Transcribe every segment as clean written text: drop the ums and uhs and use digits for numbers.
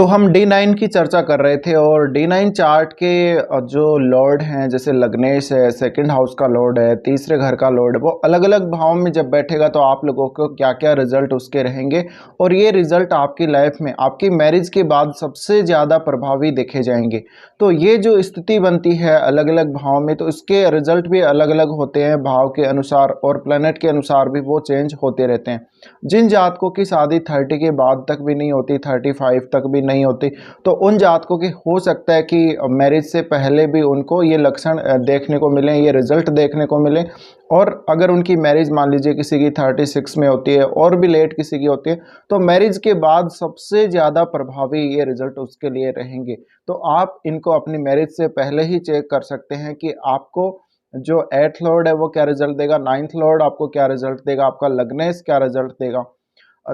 तो हम D9 की चर्चा कर रहे थे और D9 चार्ट के जो लॉर्ड हैं जैसे लग्नेश है, सेकंड हाउस का लॉर्ड है, तीसरे घर का लॉर्ड है, वो अलग अलग भाव में जब बैठेगा तो आप लोगों को क्या क्या रिजल्ट उसके रहेंगे और ये रिजल्ट आपकी लाइफ में आपकी मैरिज के बाद सबसे ज़्यादा प्रभावी देखे जाएंगे। तो ये जो स्थिति बनती है अलग अलग भाव में, तो इसके रिजल्ट भी अलग अलग होते हैं भाव के अनुसार और प्लैनेट के अनुसार भी वो चेंज होते रहते हैं। जिन जातकों की शादी 30 के बाद तक भी नहीं होती, 35 तक भी नहीं होती, तो उन जातकों की हो सकता है कि मैरिज से पहले भी उनको ये लक्षण देखने को मिलें, ये रिजल्ट देखने को मिले। और अगर उनकी मैरिज मान लीजिए किसी की 36 में होती है और भी लेट किसी की होती है, तो मैरिज के बाद सबसे ज़्यादा प्रभावी ये रिजल्ट उसके लिए रहेंगे। तो आप इनको अपनी मैरिज से पहले ही चेक कर सकते हैं कि आपको जो 8th लॉर्ड है वो क्या रिजल्ट देगा, 9th लॉर्ड आपको क्या रिजल्ट देगा, आपका लग्नेश क्या रिजल्ट देगा।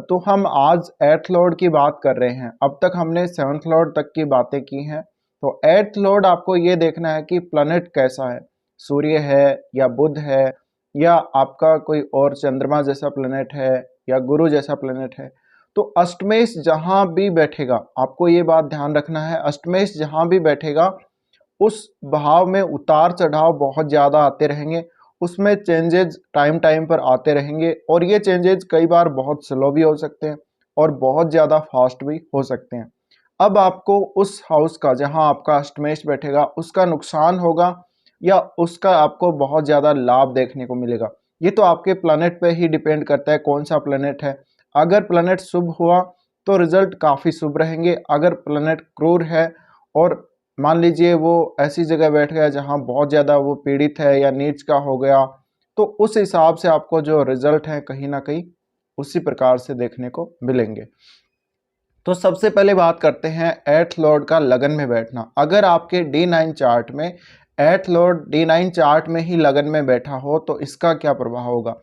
तो हम आज 8th लॉर्ड की बात कर रहे हैं। अब तक हमने 7th लॉर्ड तक की बातें की हैं। तो 8th लॉर्ड आपको ये देखना है कि प्लैनेट कैसा है, सूर्य है या बुध है या आपका कोई और चंद्रमा जैसा प्लैनेट है या गुरु जैसा प्लैनेट है। तो अष्टमेश जहाँ भी बैठेगा, आपको ये बात ध्यान रखना है, अष्टमेश जहाँ भी बैठेगा उस भाव में उतार चढ़ाव बहुत ज़्यादा आते रहेंगे, उसमें चेंजेज टाइम टाइम पर आते रहेंगे और ये चेंजेज कई बार बहुत स्लो भी हो सकते हैं और बहुत ज़्यादा फास्ट भी हो सकते हैं। अब आपको उस हाउस का जहां आपका अष्टमेश बैठेगा उसका नुकसान होगा या उसका आपको बहुत ज़्यादा लाभ देखने को मिलेगा, ये तो आपके प्लैनेट पे ही डिपेंड करता है कौन सा प्लैनेट है। अगर प्लैनेट शुभ हुआ तो रिजल्ट काफ़ी शुभ रहेंगे, अगर प्लैनेट क्रूर है और मान लीजिए वो ऐसी जगह बैठ गया जहाँ बहुत ज़्यादा वो पीड़ित है या नीच का हो गया, तो उस हिसाब से आपको जो रिजल्ट हैं कहीं ना कहीं उसी प्रकार से देखने को मिलेंगे। तो सबसे पहले बात करते हैं 8th लॉर्ड का लगन में बैठना। अगर आपके D9 चार्ट में 8th लॉर्ड D9 चार्ट में ही लगन में बैठा हो तो इसका क्या प्रभाव होगा।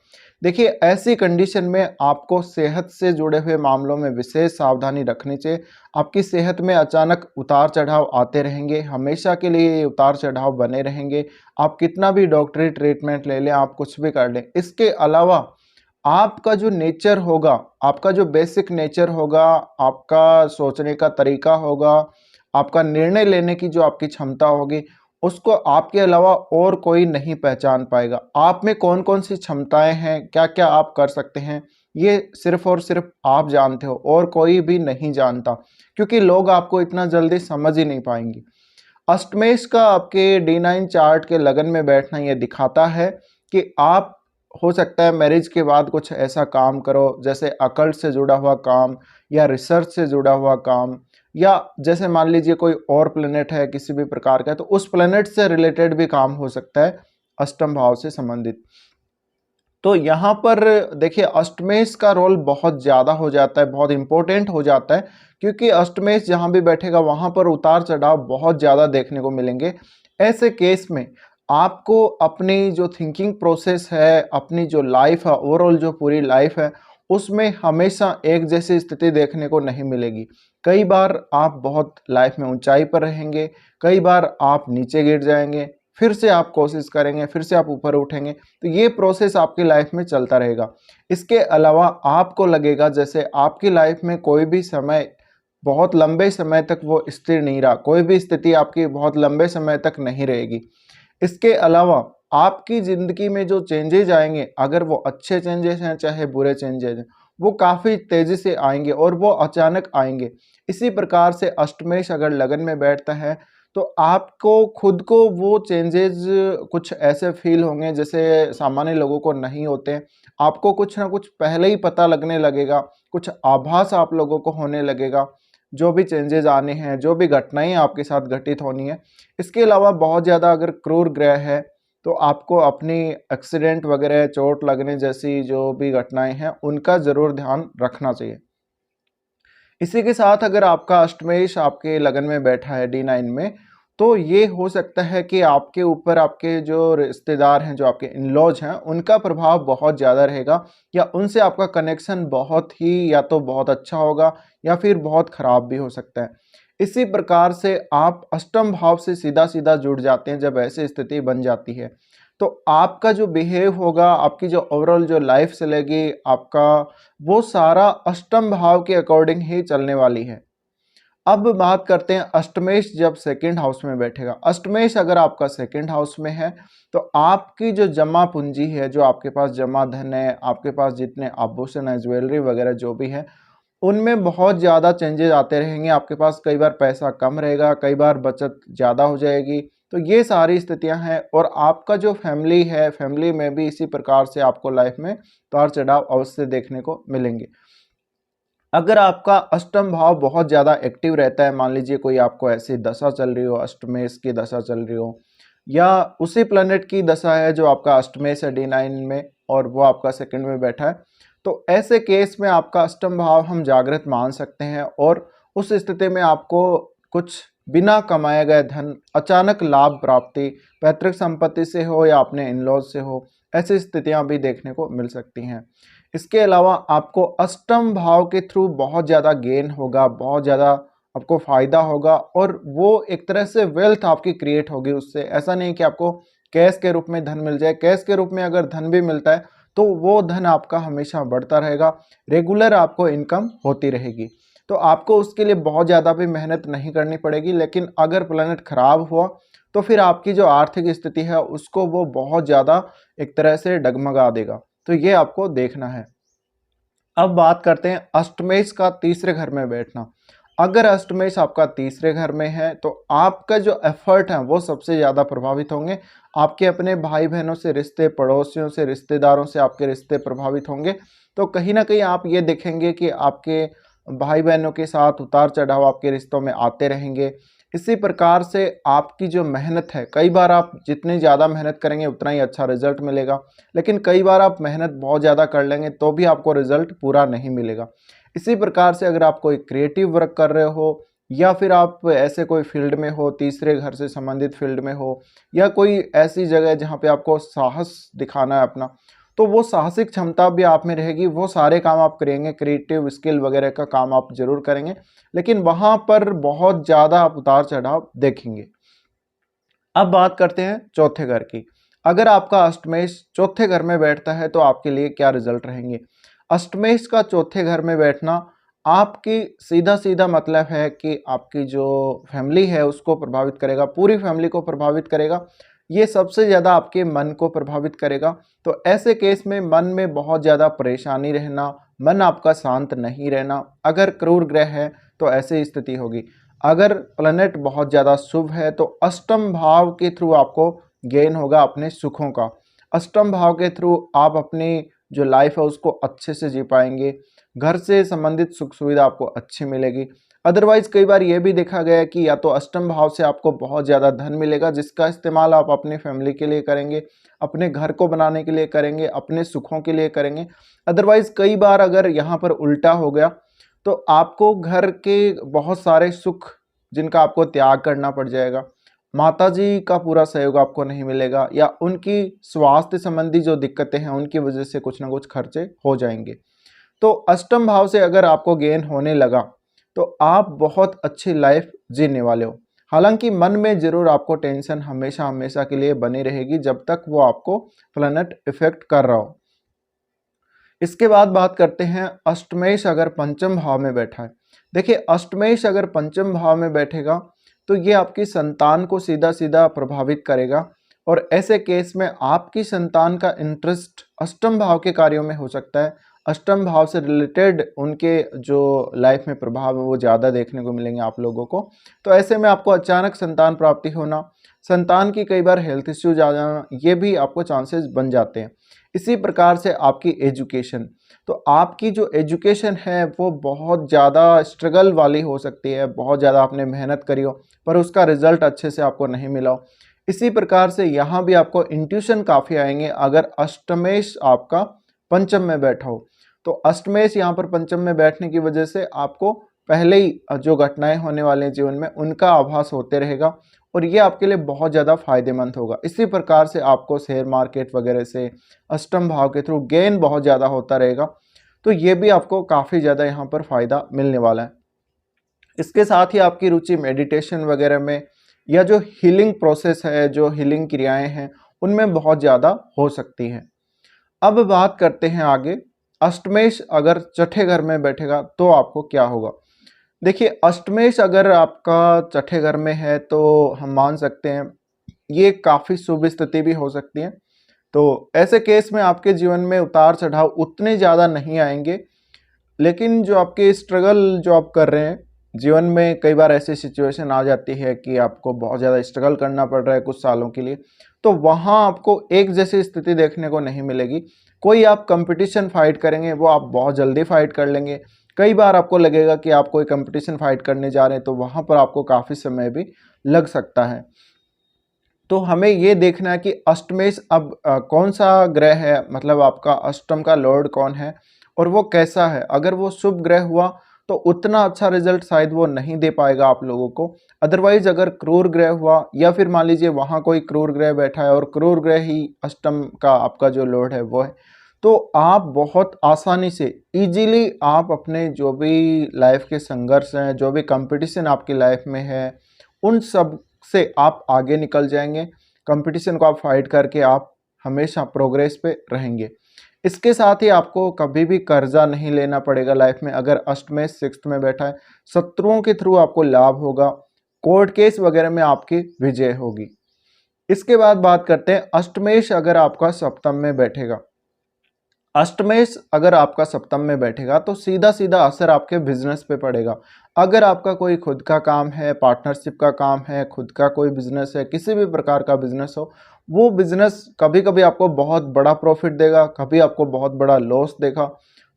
देखिए, ऐसी कंडीशन में आपको सेहत से जुड़े हुए मामलों में विशेष सावधानी रखनी चाहिए। आपकी सेहत में अचानक उतार चढ़ाव आते रहेंगे, हमेशा के लिए ये उतार चढ़ाव बने रहेंगे। आप कितना भी डॉक्टरी ट्रीटमेंट ले लें, आप कुछ भी कर लें, इसके अलावा आपका जो नेचर होगा, आपका जो बेसिक नेचर होगा, आपका सोचने का तरीका होगा, आपका निर्णय लेने की जो आपकी क्षमता होगी, उसको आपके अलावा और कोई नहीं पहचान पाएगा। आप में कौन कौन सी क्षमताएं हैं, क्या क्या आप कर सकते हैं, ये सिर्फ और सिर्फ आप जानते हो और कोई भी नहीं जानता, क्योंकि लोग आपको इतना जल्दी समझ ही नहीं पाएंगे। अष्टमेश का आपके D9 चार्ट के लगन में बैठना ये दिखाता है कि आप हो सकता है मैरिज के बाद कुछ ऐसा काम करो जैसे अकल्ट से जुड़ा हुआ काम या रिसर्च से जुड़ा हुआ काम, या जैसे मान लीजिए कोई और प्लेनेट है किसी भी प्रकार का, तो उस प्लेनेट से रिलेटेड भी काम हो सकता है अष्टम भाव से संबंधित। तो यहाँ पर देखिए, अष्टमेश का रोल बहुत ज़्यादा हो जाता है, बहुत इंपॉर्टेंट हो जाता है, क्योंकि अष्टमेश जहाँ भी बैठेगा वहाँ पर उतार चढ़ाव बहुत ज़्यादा देखने को मिलेंगे। ऐसे केस में आपको अपनी जो थिंकिंग प्रोसेस है, अपनी जो लाइफ है, ओवरऑल जो पूरी लाइफ है, उसमें हमेशा एक जैसी स्थिति देखने को नहीं मिलेगी। कई बार आप बहुत लाइफ में ऊंचाई पर रहेंगे, कई बार आप नीचे गिर जाएंगे, फिर से आप कोशिश करेंगे, फिर से आप ऊपर उठेंगे, तो ये प्रोसेस आपकी लाइफ में चलता रहेगा। इसके अलावा आपको लगेगा जैसे आपकी लाइफ में कोई भी समय बहुत लंबे समय तक वो स्थिर नहीं रहा, कोई भी स्थिति आपकी बहुत लंबे समय तक नहीं रहेगी। इसके अलावा आपकी ज़िंदगी में जो चेंजेज आएंगे, अगर वो अच्छे चेंजेस हैं चाहे बुरे चेंजेस हैं, वो काफ़ी तेज़ी से आएंगे और वो अचानक आएंगे। इसी प्रकार से अष्टमेश अगर लगन में बैठता है तो आपको खुद को वो चेंजेस कुछ ऐसे फील होंगे जैसे सामान्य लोगों को नहीं होते हैं। आपको कुछ ना कुछ पहले ही पता लगने लगेगा, कुछ आभास आप लोगों को होने लगेगा, जो भी चेंजेस आने हैं, जो भी घटनाएं आपके साथ घटित होनी है। इसके अलावा बहुत ज़्यादा अगर क्रूर ग्रह है तो आपको अपनी एक्सीडेंट वगैरह, चोट लगने जैसी जो भी घटनाएं हैं उनका ज़रूर ध्यान रखना चाहिए। इसी के साथ अगर आपका अष्टमेश आपके लगन में बैठा है D9 में, तो ये हो सकता है कि आपके ऊपर आपके जो रिश्तेदार हैं, जो आपके इन-लॉज हैं, उनका प्रभाव बहुत ज़्यादा रहेगा या उनसे आपका कनेक्शन बहुत ही या तो बहुत अच्छा होगा या फिर बहुत ख़राब भी हो सकता है। इसी प्रकार से आप अष्टम भाव से सीधा-सीधा जुड़ जाते हैं जब ऐसी स्थिति बन जाती है। तो आपका जो बिहेव होगा, आपकी जो ओवरऑल जो लाइफ चलेगी, आपका वो सारा अष्टम भाव के अकॉर्डिंग ही चलने वाली है। अब बात करते हैं अष्टमेश जब सेकंड हाउस में बैठेगा। अष्टमेश अगर आपका सेकंड हाउस में है तो आपकी जो जमा पूंजी है, जो आपके पास जमा धन है, आपके पास जितने आभूषण है, ज्वेलरी वगैरह जो भी है, उनमें बहुत ज़्यादा चेंजेस आते रहेंगे। आपके पास कई बार पैसा कम रहेगा, कई बार बचत ज़्यादा हो जाएगी। तो ये सारी स्थितियां हैं। और आपका जो फैमिली है, फैमिली में भी इसी प्रकार से आपको लाइफ में उतार चढ़ाव अवश्य देखने को मिलेंगे। अगर आपका अष्टम भाव बहुत ज़्यादा एक्टिव रहता है, मान लीजिए कोई आपको ऐसी दशा चल रही हो, अष्टमेश की दशा चल रही हो, या उसी प्लैनेट की दशा है जो आपका अष्टमेश है D9 में और वो आपका सेकंड में बैठा है, तो ऐसे केस में आपका अष्टम भाव हम जागृत मान सकते हैं। और उस स्थिति में आपको कुछ बिना कमाए गए धन, अचानक लाभ प्राप्ति, पैतृक संपत्ति से हो या अपने इन लॉज से हो, ऐसी स्थितियां भी देखने को मिल सकती हैं। इसके अलावा आपको अष्टम भाव के थ्रू बहुत ज़्यादा गेन होगा, बहुत ज़्यादा आपको फ़ायदा होगा और वो एक तरह से वेल्थ आपकी क्रिएट होगी उससे। ऐसा नहीं कि आपको कैश के रूप में धन मिल जाए। कैश के रूप में अगर धन भी मिलता है तो वो धन आपका हमेशा बढ़ता रहेगा, रेगुलर आपको इनकम होती रहेगी। तो आपको उसके लिए बहुत ज़्यादा भी मेहनत नहीं करनी पड़ेगी। लेकिन अगर प्लैनेट खराब हुआ तो फिर आपकी जो आर्थिक स्थिति है उसको वो बहुत ज़्यादा एक तरह से डगमगा देगा। तो ये आपको देखना है। अब बात करते हैं अष्टमेश का तीसरे घर में बैठना। अगर अष्टमेश आपका तीसरे घर में है तो आपका जो एफर्ट है वो सबसे ज़्यादा प्रभावित होंगे। आपके अपने भाई बहनों से रिश्ते, पड़ोसियों से, रिश्तेदारों से आपके रिश्ते प्रभावित होंगे। तो कहीं ना कहीं आप ये देखेंगे कि आपके भाई बहनों के साथ उतार चढ़ाव आपके रिश्तों में आते रहेंगे। इसी प्रकार से आपकी जो मेहनत है, कई बार आप जितनी ज़्यादा मेहनत करेंगे उतना ही अच्छा रिजल्ट मिलेगा। लेकिन कई बार आप मेहनत बहुत ज़्यादा कर लेंगे तो भी आपको रिजल्ट पूरा नहीं मिलेगा। इसी प्रकार से अगर आप कोई क्रिएटिव वर्क कर रहे हो या फिर आप ऐसे कोई फील्ड में हो, तीसरे घर से संबंधित फील्ड में हो, या कोई ऐसी जगह है जहाँ पे आपको साहस दिखाना है अपना, तो वो साहसिक क्षमता भी आप में रहेगी। वो सारे काम आप करेंगे, क्रिएटिव स्किल वगैरह का काम आप जरूर करेंगे, लेकिन वहाँ पर बहुत ज़्यादा आप उतार चढ़ाव देखेंगे। अब बात करते हैं चौथे घर की। अगर आपका अष्टमेश चौथे घर में बैठता है तो आपके लिए क्या रिजल्ट रहेंगे। अष्टमेश का चौथे घर में बैठना आपकी सीधा सीधा मतलब है कि आपकी जो फैमिली है उसको प्रभावित करेगा, पूरी फैमिली को प्रभावित करेगा। ये सबसे ज़्यादा आपके मन को प्रभावित करेगा। तो ऐसे केस में मन में बहुत ज़्यादा परेशानी रहना, मन आपका शांत नहीं रहना। अगर क्रूर ग्रह है तो ऐसी स्थिति होगी। अगर प्लैनेट बहुत ज़्यादा शुभ है तो अष्टम भाव के थ्रू आपको गेन होगा अपने सुखों का। अष्टम भाव के थ्रू आप अपनी जो लाइफ है उसको अच्छे से जी पाएंगे। घर से संबंधित सुख सुविधा आपको अच्छी मिलेगी। अदरवाइज कई बार ये भी देखा गया है कि या तो अष्टम भाव से आपको बहुत ज़्यादा धन मिलेगा जिसका इस्तेमाल आप अपनी फैमिली के लिए करेंगे, अपने घर को बनाने के लिए करेंगे, अपने सुखों के लिए करेंगे। अदरवाइज कई बार अगर यहाँ पर उल्टा हो गया तो आपको घर के बहुत सारे सुख जिनका आपको त्याग करना पड़ जाएगा, माताजी का पूरा सहयोग आपको नहीं मिलेगा, या उनकी स्वास्थ्य संबंधी जो दिक्कतें हैं उनकी वजह से कुछ ना कुछ खर्चे हो जाएंगे। तो अष्टम भाव से अगर आपको गेन होने लगा तो आप बहुत अच्छी लाइफ जीने वाले हो। हालांकि मन में जरूर आपको टेंशन हमेशा हमेशा के लिए बनी रहेगी जब तक वो आपको प्लैनेट इफेक्ट कर रहा हो। इसके बाद बात करते हैं अष्टमेश अगर पंचम भाव में बैठा है। देखिए, अष्टमेश अगर पंचम भाव में बैठेगा तो ये आपकी संतान को सीधा सीधा प्रभावित करेगा। और ऐसे केस में आपकी संतान का इंटरेस्ट अष्टम भाव के कार्यों में हो सकता है। अष्टम भाव से रिलेटेड उनके जो लाइफ में प्रभाव है वो ज़्यादा देखने को मिलेंगे आप लोगों को। तो ऐसे में आपको अचानक संतान प्राप्ति होना, संतान की कई बार हेल्थ इश्यूज आ जाना, ये भी आपको चांसेस बन जाते हैं। इसी प्रकार से आपकी एजुकेशन, तो आपकी जो एजुकेशन है वो बहुत ज़्यादा स्ट्रगल वाली हो सकती है। बहुत ज़्यादा आपने मेहनत करी हो पर उसका रिजल्ट अच्छे से आपको नहीं मिला हो। इसी प्रकार से यहाँ भी आपको इंट्यूशन काफ़ी आएंगे अगर अष्टमेश आपका पंचम में बैठा हो। तो अष्टमेश यहाँ पर पंचम में बैठने की वजह से आपको पहले ही जो घटनाएं होने वाले हैं जीवन में उनका आभास होते रहेगा और ये आपके लिए बहुत ज़्यादा फायदेमंद होगा। इसी प्रकार से आपको शेयर मार्केट वगैरह से अष्टम भाव के थ्रू गेन बहुत ज़्यादा होता रहेगा। तो ये भी आपको काफ़ी ज़्यादा यहाँ पर फ़ायदा मिलने वाला है। इसके साथ ही आपकी रुचि मेडिटेशन वगैरह में या जो हीलिंग प्रोसेस है, जो हीलिंग क्रियाएं हैं, उनमें बहुत ज़्यादा हो सकती हैं। अब बात करते हैं आगे, अष्टमेश अगर छठे घर में बैठेगा तो आपको क्या होगा। देखिए, अष्टमेश अगर आपका छठे घर में है तो हम मान सकते हैं ये काफ़ी शुभ स्थिति भी हो सकती है। तो ऐसे केस में आपके जीवन में उतार-चढ़ाव उतने ज़्यादा नहीं आएँगे, लेकिन जो आपके स्ट्रगल जो आप कर रहे हैं, जीवन में कई बार ऐसी सिचुएशन आ जाती है कि आपको बहुत ज़्यादा स्ट्रगल करना पड़ रहा है कुछ सालों के लिए, तो वहाँ आपको एक जैसी स्थिति देखने को नहीं मिलेगी। कोई आप कॉम्पिटिशन फाइट करेंगे, वो आप बहुत जल्दी फाइट कर लेंगे। कई बार आपको लगेगा कि आप कोई कॉम्पिटिशन फाइट करने जा रहे हैं, तो वहाँ पर आपको काफ़ी समय भी लग सकता है। तो हमें ये देखना है कि अष्टमेश अब कौन सा ग्रह है, मतलब आपका अष्टम का लॉर्ड कौन है और वो कैसा है। अगर वो शुभ ग्रह हुआ तो उतना अच्छा रिजल्ट शायद वो नहीं दे पाएगा आप लोगों को। अदरवाइज अगर क्रूर ग्रह हुआ या फिर मान लीजिए वहाँ कोई क्रूर ग्रह बैठा है और क्रूर ग्रह ही अष्टम का आपका जो लॉर्ड है वो है, तो आप बहुत आसानी से इजीली आप अपने जो भी लाइफ के संघर्ष हैं, जो भी कंपटीशन आपकी लाइफ में है, उन सब से आप आगे निकल जाएंगे। कंपटीशन को आप फाइट करके आप हमेशा प्रोग्रेस पे रहेंगे। इसके साथ ही आपको कभी भी कर्जा नहीं लेना पड़ेगा लाइफ में। अगर अष्टमेश सिक्स्थ में बैठा है, शत्रुओं के थ्रू आपको लाभ होगा, कोर्ट केस वगैरह में आपकी विजय होगी। इसके बाद बात करते हैं अष्टमेश अगर आपका सप्तम में बैठेगा। अष्टमेश अगर आपका सप्तम में बैठेगा तो सीधा सीधा असर आपके बिजनेस पे पड़ेगा। अगर आपका कोई खुद का काम है, पार्टनरशिप का काम है, खुद का कोई बिजनेस है, किसी भी प्रकार का बिजनेस हो, वो बिजनेस कभी कभी आपको बहुत बड़ा प्रॉफिट देगा, कभी आपको बहुत बड़ा लॉस देगा।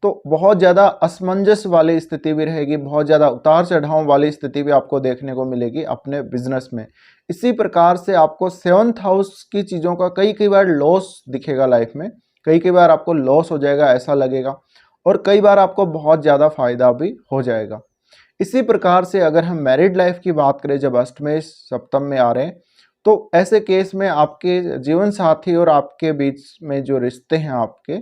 तो बहुत ज़्यादा असमंजस वाली स्थिति भी रहेगी, बहुत ज़्यादा उतार चढ़ाव वाली स्थिति भी आपको देखने को मिलेगी अपने बिजनेस में। इसी प्रकार से आपको सेवंथ हाउस की चीज़ों का कई कई बार लॉस दिखेगा लाइफ में, कई कई बार आपको लॉस हो जाएगा ऐसा लगेगा, और कई बार आपको बहुत ज़्यादा फायदा भी हो जाएगा। इसी प्रकार से अगर हम मैरिड लाइफ की बात करें, जब अष्टमेश सप्तम में आ रहे हैं, तो ऐसे केस में आपके जीवन साथी और आपके बीच में जो रिश्ते हैं आपके,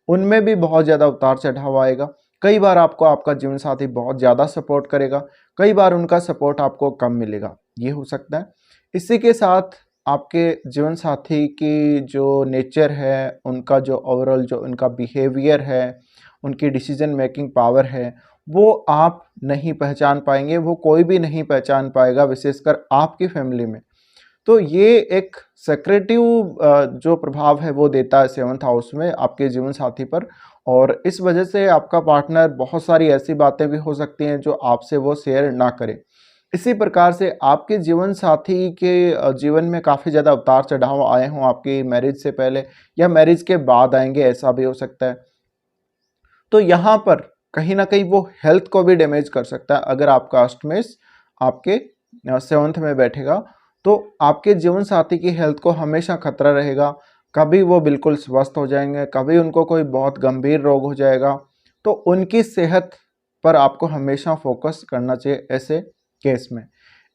उनमें भी बहुत ज़्यादा उतार चढ़ाव आएगा। कई बार आपको आपका जीवन साथी बहुत ज़्यादा सपोर्ट करेगा, कई बार उनका सपोर्ट आपको कम मिलेगा, ये हो सकता है। इसी के साथ आपके जीवन साथी की जो नेचर है, उनका जो ओवरऑल जो उनका बिहेवियर है, उनकी डिसीजन मेकिंग पावर है, वो आप नहीं पहचान पाएंगे, वो कोई भी नहीं पहचान पाएगा, विशेषकर आपकी फैमिली में। तो ये एक सेक्रेटिव जो प्रभाव है वो देता है सेवंथ हाउस में आपके जीवन साथी पर, और इस वजह से आपका पार्टनर बहुत सारी ऐसी बातें भी हो सकती हैं जो आपसे वो शेयर ना करे। इसी प्रकार से आपके जीवन साथी के जीवन में काफ़ी ज़्यादा उतार चढ़ाव आए हों आपकी मैरिज से पहले या मैरिज के बाद आएंगे, ऐसा भी हो सकता है। तो यहाँ पर कहीं ना कहीं वो हेल्थ को भी डैमेज कर सकता है। अगर आपका अष्टमेश आपके सेवंथ में बैठेगा तो आपके जीवन साथी की हेल्थ को हमेशा खतरा रहेगा। कभी वो बिल्कुल स्वस्थ हो जाएंगे, कभी उनको कोई बहुत गंभीर रोग हो जाएगा। तो उनकी सेहत पर आपको हमेशा फोकस करना चाहिए ऐसे केस में।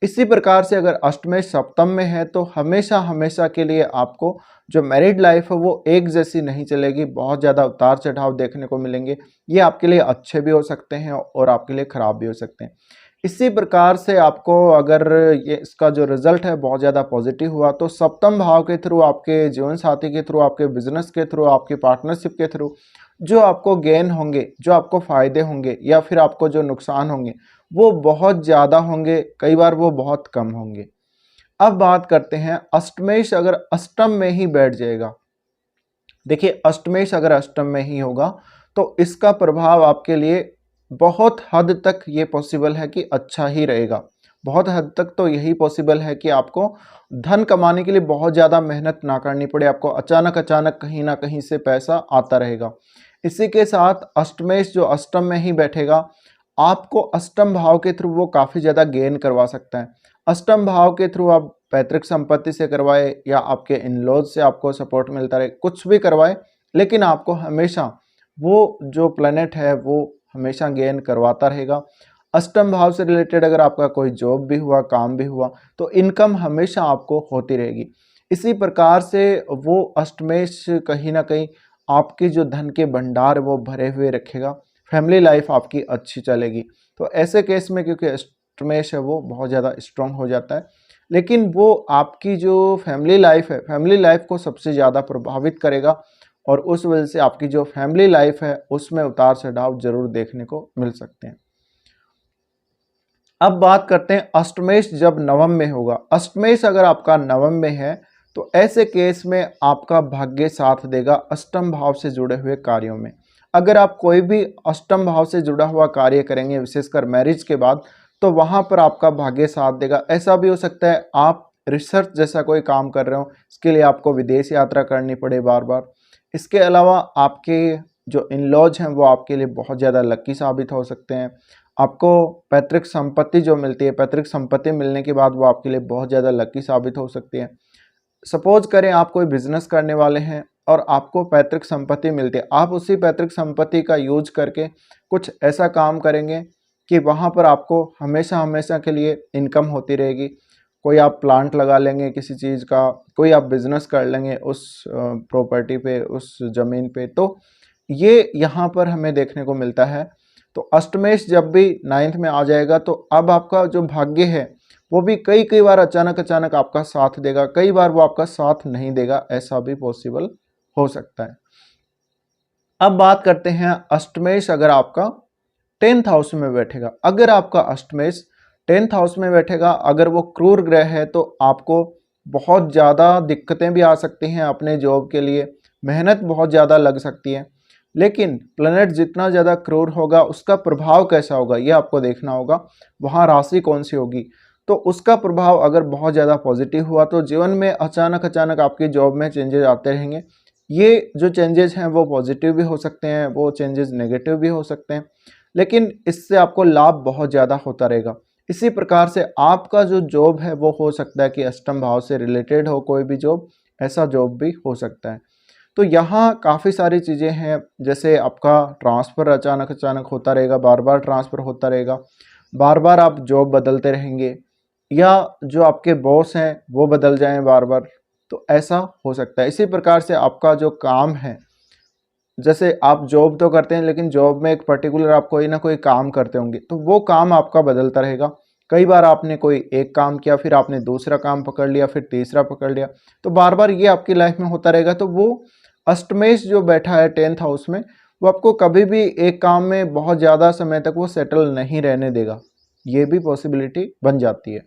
इसी प्रकार से अगर अष्टमेश सप्तम में है तो हमेशा हमेशा के लिए आपको जो मैरिड लाइफ है वो एक जैसी नहीं चलेगी, बहुत ज़्यादा उतार चढ़ाव देखने को मिलेंगे। ये आपके लिए अच्छे भी हो सकते हैं और आपके लिए ख़राब भी हो सकते हैं। इसी प्रकार से आपको अगर ये इसका जो रिजल्ट है बहुत ज़्यादा पॉजिटिव हुआ तो सप्तम भाव के थ्रू, आपके जीवन साथी के थ्रू, आपके बिजनेस के थ्रू, आपकी पार्टनरशिप के थ्रू जो आपको गेन होंगे, जो आपको फ़ायदे होंगे या फिर आपको जो नुकसान होंगे, वो बहुत ज़्यादा होंगे, कई बार वो बहुत कम होंगे। अब बात करते हैं अष्टमेश अगर अष्टम में ही बैठ जाएगा। देखिए, अष्टमेश अगर अष्टम में ही होगा तो इसका प्रभाव आपके लिए बहुत हद तक ये पॉसिबल है कि अच्छा ही रहेगा। बहुत हद तक तो यही पॉसिबल है कि आपको धन कमाने के लिए बहुत ज़्यादा मेहनत ना करनी पड़े, आपको अचानक अचानक कहीं ना कहीं से पैसा आता रहेगा। इसी के साथ अष्टमेश जो अष्टम में ही बैठेगा, आपको अष्टम भाव के थ्रू वो काफ़ी ज़्यादा गेन करवा सकता है। अष्टम भाव के थ्रू आप पैतृक संपत्ति से करवाए या आपके इन लॉज से आपको सपोर्ट मिलता रहे, कुछ भी करवाए, लेकिन आपको हमेशा वो जो प्लैनेट है वो हमेशा गेन करवाता रहेगा। अष्टम भाव से रिलेटेड अगर आपका कोई जॉब भी हुआ, काम भी हुआ, तो इनकम हमेशा आपको होती रहेगी। इसी प्रकार से वो अष्टमेश कहीं ना कहीं आपके जो धन के भंडार वो भरे हुए रखेगा, फैमिली लाइफ आपकी अच्छी चलेगी। तो ऐसे केस में क्योंकि अष्टमेश है वो बहुत ज़्यादा स्ट्रॉन्ग हो जाता है, लेकिन वो आपकी जो फैमिली लाइफ है, फैमिली लाइफ को सबसे ज़्यादा प्रभावित करेगा, और उस वजह से आपकी जो फैमिली लाइफ है उसमें उतार चढ़ाव जरूर देखने को मिल सकते हैं। अब बात करते हैं अष्टमेश जब नवम में होगा। अष्टमेश अगर आपका नवम में है तो ऐसे केस में आपका भाग्य साथ देगा अष्टम भाव से जुड़े हुए कार्यों में। अगर आप कोई भी अष्टम भाव से जुड़ा हुआ कार्य करेंगे विशेषकर मैरिज के बाद, तो वहाँ पर आपका भाग्य साथ देगा। ऐसा भी हो सकता है आप रिसर्च जैसा कोई काम कर रहे हो, इसके लिए आपको विदेश यात्रा करनी पड़े बार बार। इसके अलावा आपके जो इन लॉज हैं वो आपके लिए बहुत ज़्यादा लकी साबित हो सकते हैं। आपको पैतृक संपत्ति जो मिलती है, पैतृक संपत्ति मिलने के बाद वो आपके लिए बहुत ज़्यादा लकी साबित हो सकती है। सपोज करें आप कोई बिजनेस करने वाले हैं और आपको पैतृक संपत्ति मिलती है, आप उसी पैतृक संपत्ति का यूज करके कुछ ऐसा काम करेंगे कि वहाँ पर आपको हमेशा हमेशा के लिए इनकम होती रहेगी। कोई आप प्लांट लगा लेंगे किसी चीज़ का, कोई आप बिजनेस कर लेंगे उस प्रॉपर्टी पे, उस ज़मीन पे, तो ये यहाँ पर हमें देखने को मिलता है। तो अष्टमेश जब भी 9th में आ जाएगा तो अब आपका जो भाग्य है वो भी कई कई बार अचानक अचानक आपका साथ देगा, कई बार वो आपका साथ नहीं देगा, ऐसा भी पॉसिबल हो सकता है। अब बात करते हैं अष्टमेश अगर आपका 10th हाउस में बैठेगा। अगर आपका अष्टमेश 10th हाउस में बैठेगा, अगर वो क्रूर ग्रह है, तो आपको बहुत ज़्यादा दिक्कतें भी आ सकती हैं अपने जॉब के लिए, मेहनत बहुत ज़्यादा लग सकती है। लेकिन प्लैनेट जितना ज़्यादा क्रूर होगा उसका प्रभाव कैसा होगा ये आपको देखना होगा। वहाँ राशि कौन सी होगी, तो उसका प्रभाव अगर बहुत ज़्यादा पॉजिटिव हुआ तो जीवन में अचानक अचानक आपकी जॉब में चेंजेस आते रहेंगे। ये जो चेंजेस हैं वो पॉजिटिव भी हो सकते हैं, वो चेंजेस नेगेटिव भी हो सकते हैं, लेकिन इससे आपको लाभ बहुत ज़्यादा होता रहेगा। इसी प्रकार से आपका जो जॉब है वो हो सकता है कि अष्टम भाव से रिलेटेड हो, कोई भी जॉब, ऐसा जॉब भी हो सकता है। तो यहाँ काफ़ी सारी चीज़ें हैं, जैसे आपका ट्रांसफ़र अचानक अचानक होता रहेगा, बार बार ट्रांसफ़र होता रहेगा, बार बार आप जॉब बदलते रहेंगे, या जो आपके बॉस हैं वो बदल जाएं बार बार, तो ऐसा हो सकता है। इसी प्रकार से आपका जो काम है, जैसे आप जॉब तो करते हैं लेकिन जॉब में एक पर्टिकुलर आप कोई ना कोई काम करते होंगे, तो वो काम आपका बदलता रहेगा। कई बार आपने कोई एक काम किया, फिर आपने दूसरा काम पकड़ लिया, फिर तीसरा पकड़ लिया, तो बार बार ये आपकी लाइफ में होता रहेगा। तो वो अष्टमेश जो बैठा है 10th हाउस में, वो आपको कभी भी एक काम में बहुत ज़्यादा समय तक वो सेटल नहीं रहने देगा, ये भी पॉसिबिलिटी बन जाती है।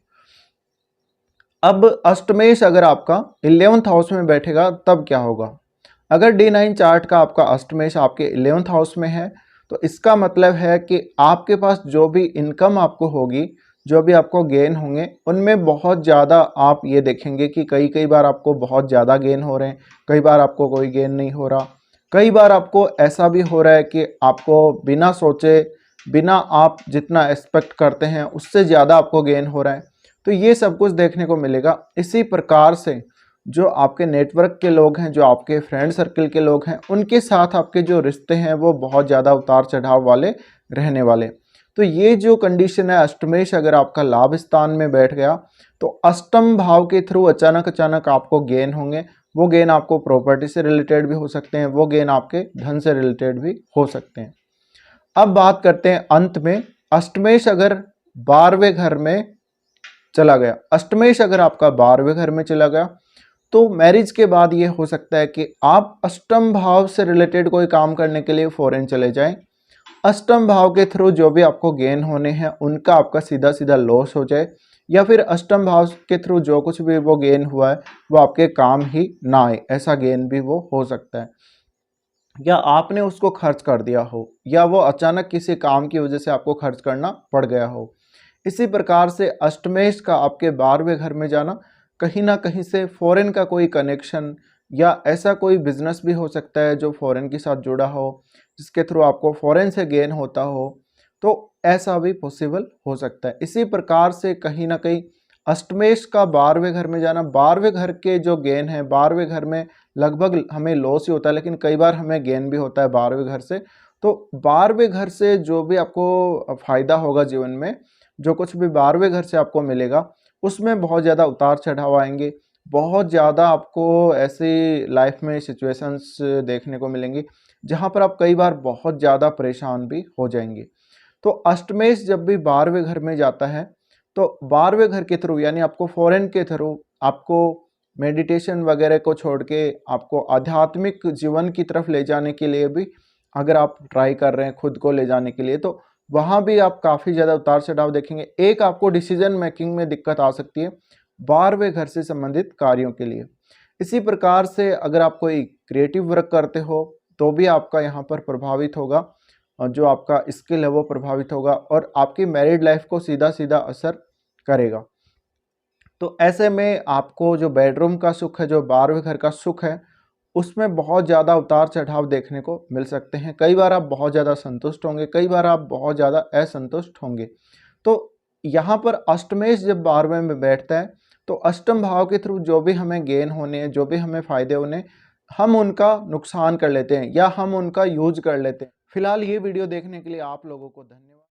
अब अष्टमेश अगर आपका 11th हाउस में बैठेगा तब क्या होगा। अगर D9 चार्ट का आपका अष्टमेश आपके 11th हाउस में है, तो इसका मतलब है कि आपके पास जो भी इनकम आपको होगी, जो भी आपको गेन होंगे, उनमें बहुत ज़्यादा आप ये देखेंगे कि कई कई बार आपको बहुत ज़्यादा गेन हो रहे हैं, कई बार आपको कोई गेन नहीं हो रहा, कई बार आपको ऐसा भी हो रहा है कि आपको बिना सोचे, बिना आप जितना एक्सपेक्ट करते हैं उससे ज़्यादा आपको गेन हो रहा है। तो ये सब कुछ देखने को मिलेगा। इसी प्रकार से जो आपके नेटवर्क के लोग हैं, जो आपके फ्रेंड सर्कल के लोग हैं, उनके साथ आपके जो रिश्ते हैं वो बहुत ज़्यादा उतार चढ़ाव वाले रहने वाले। तो ये जो कंडीशन है, अष्टमेश अगर आपका लाभ स्थान में बैठ गया तो अष्टम भाव के थ्रू अचानक अचानक आपको गेन होंगे। वो गेन आपको प्रॉपर्टी से रिलेटेड भी हो सकते हैं, वो गेन आपके धन से रिलेटेड भी हो सकते हैं। अब बात करते हैं अंत में, अष्टमेश अगर 12वें घर में चला गया, अष्टमेश अगर आपका 12वें घर में चला गया, तो मैरिज के बाद ये हो सकता है कि आप अष्टम भाव से रिलेटेड कोई काम करने के लिए फॉरेन चले जाएं। अष्टम भाव के थ्रू जो भी आपको गेन होने हैं उनका आपका सीधा सीधा लॉस हो जाए, या फिर अष्टम भाव के थ्रू जो कुछ भी वो गेन हुआ है वो आपके काम ही ना आए, ऐसा गेन भी वो हो सकता है। या आपने उसको खर्च कर दिया हो, या वो अचानक किसी काम की वजह से आपको खर्च करना पड़ गया हो। इसी प्रकार से अष्टमेश का आपके 12वें घर में जाना कहीं ना कहीं से फॉरेन का कोई कनेक्शन, या ऐसा कोई बिजनेस भी हो सकता है जो फॉरेन के साथ जुड़ा हो, जिसके थ्रू आपको फॉरेन से गेन होता हो, तो ऐसा भी पॉसिबल हो सकता है। इसी प्रकार से कहीं ना कहीं अष्टमेश का 12वें घर में जाना, 12वें घर के जो गेन है, 12वें घर में लगभग हमें लॉस ही होता है, लेकिन कई बार हमें गेन भी होता है 12वें घर से। तो 12वें घर से जो भी आपको फायदा होगा जीवन में, जो कुछ भी 12वें घर से आपको मिलेगा, उसमें बहुत ज़्यादा उतार चढ़ाव आएंगे, बहुत ज़्यादा आपको ऐसी लाइफ में सिचुएशंस देखने को मिलेंगी जहाँ पर आप कई बार बहुत ज़्यादा परेशान भी हो जाएंगे। तो अष्टमेश जब भी 12वें घर में जाता है, तो 12वें घर के थ्रू, यानी आपको फॉरेन के थ्रू, आपको मेडिटेशन वगैरह को छोड़ के आपको आध्यात्मिक जीवन की तरफ ले जाने के लिए भी अगर आप ट्राई कर रहे हैं खुद को ले जाने के लिए, तो वहाँ भी आप काफ़ी ज़्यादा उतार चढ़ाव देखेंगे। एक आपको डिसीजन मेकिंग में दिक्कत आ सकती है 12वें घर से संबंधित कार्यों के लिए। इसी प्रकार से अगर आप कोई क्रिएटिव वर्क करते हो तो भी आपका यहाँ पर प्रभावित होगा, और जो आपका स्किल है वो प्रभावित होगा और आपकी मैरिड लाइफ को सीधा सीधा असर करेगा। तो ऐसे में आपको जो बेडरूम का सुख है, जो 12वें घर का सुख है, उसमें बहुत ज़्यादा उतार चढ़ाव देखने को मिल सकते हैं। कई बार आप बहुत ज़्यादा संतुष्ट होंगे, कई बार आप बहुत ज़्यादा असंतुष्ट होंगे। तो यहाँ पर अष्टमेश जब 12वें में बैठता है तो अष्टम भाव के थ्रू जो भी हमें गेन होने हैं, जो भी हमें फ़ायदे होने हैं, हम उनका नुकसान कर लेते हैं या हम उनका यूज कर लेते हैं। फिलहाल ये वीडियो देखने के लिए आप लोगों को धन्यवाद।